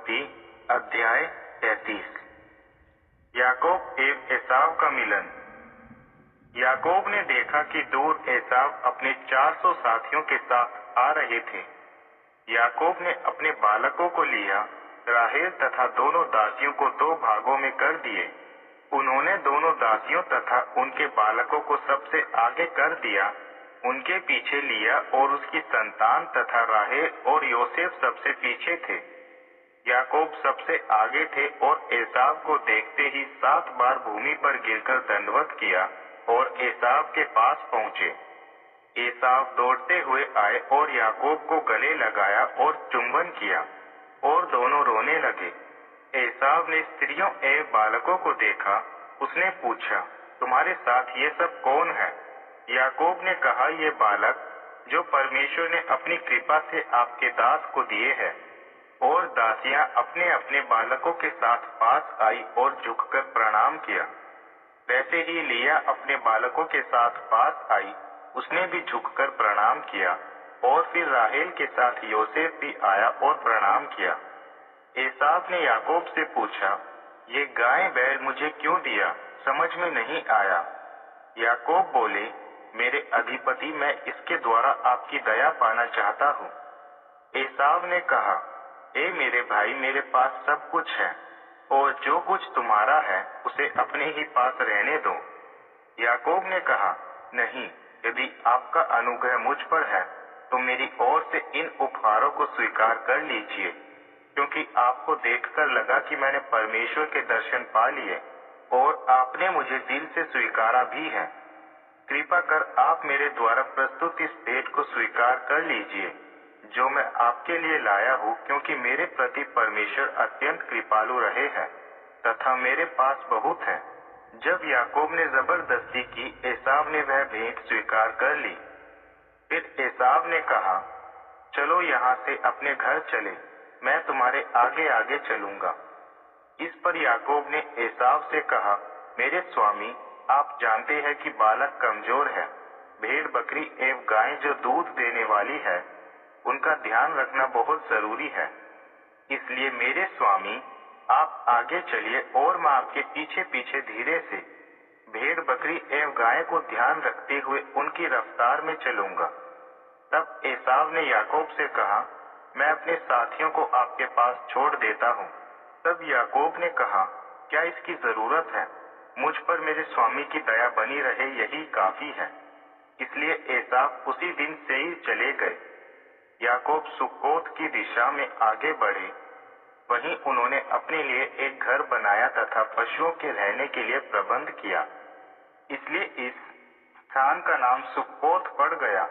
उत्पत्ति अध्याय 33। याकूब एवं एसाव का मिलन। याकूब ने देखा कि दूर एसाव अपने 400 साथियों के साथ आ रहे थे। याकूब ने अपने बालकों को लिया, राहेल तथा दोनों दासियों को 2 भागों में कर दिए। उन्होंने दोनों दासियों तथा उनके बालकों को सबसे आगे कर दिया, उनके पीछे लिया और उसकी संतान तथा राहेल और योसेफ सबसे पीछे थे। याकूब सबसे आगे थे और एसाव को देखते ही 7 बार भूमि पर गिरकर दंडवत किया और एसाव के पास पहुंचे। एसाव दौड़ते हुए आए और याकूब को गले लगाया और चुंबन किया और दोनों रोने लगे। एसाव ने स्त्रियों एवं बालकों को देखा। उसने पूछा, तुम्हारे साथ ये सब कौन है? याकूब ने कहा, ये बालक जो परमेश्वर ने अपनी कृपा से आपके दास को दिए हैं। और दासियां अपने अपने बालकों के साथ पास आई और झुककर प्रणाम किया। वैसे ही लिया अपने बालकों के साथ पास आई, उसने भी झुककर प्रणाम किया। और फिर राहेल के साथ योसेफ भी आया और प्रणाम किया। एसाव ने याकूब से पूछा, ये गाय बैल मुझे क्यों दिया? समझ में नहीं आया। याकूब बोले, मेरे अधिपति, मैं इसके द्वारा आपकी दया पाना चाहता हूँ। एसाव ने कहा, ए मेरे भाई, मेरे पास सब कुछ है और जो कुछ तुम्हारा है उसे अपने ही पास रहने दो। याकूब ने कहा, नहीं, यदि आपका अनुग्रह मुझ पर है तो मेरी ओर से इन उपहारों को स्वीकार कर लीजिए, क्योंकि आपको देखकर लगा कि मैंने परमेश्वर के दर्शन पा लिए और आपने मुझे दिल से स्वीकारा भी है। कृपा कर आप मेरे द्वारा प्रस्तुत इस भेंट को स्वीकार कर लीजिए जो मैं आपके लिए लाया हूँ, क्योंकि मेरे प्रति परमेश्वर अत्यंत कृपालु रहे हैं तथा मेरे पास बहुत है। जब याकूब ने जबरदस्ती की, एसाव ने वह भेंट स्वीकार कर ली। फिर एसाव ने कहा, चलो यहाँ से अपने घर चले, मैं तुम्हारे आगे आगे चलूंगा। इस पर याकूब ने एसाव से कहा, मेरे स्वामी, आप जानते हैं कि बालक कमजोर है। भेड़ बकरी एवं गाय जो दूध देने वाली है, उनका ध्यान रखना बहुत जरूरी है। इसलिए मेरे स्वामी, आप आगे चलिए और मैं आपके पीछे पीछे धीरे से भेड़ बकरी एवं गाय को ध्यान रखते हुए उनकी रफ्तार में चलूंगा। तब एसाव ने याकूब से कहा, मैं अपने साथियों को आपके पास छोड़ देता हूँ। तब याकूब ने कहा, क्या इसकी जरूरत है? मुझ पर मेरे स्वामी की दया बनी रहे, यही काफी है। इसलिए एसाव उसी दिन से ही चले गए। याकूब सुक्कोत की दिशा में आगे बढ़े। वहीं उन्होंने अपने लिए एक घर बनाया तथा पशुओं के रहने के लिए प्रबंध किया। इसलिए इस स्थान का नाम सुक्कोत पड़ गया।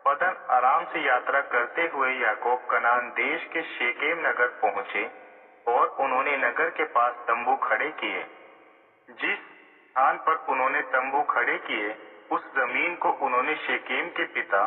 पदन आराम से यात्रा करते हुए याकूब कनान देश के शेकेम नगर पहुंचे और उन्होंने नगर के पास तंबू खड़े किए। जिस स्थान पर उन्होंने तंबू खड़े किए, उस जमीन को उन्होंने शेकेम के पिता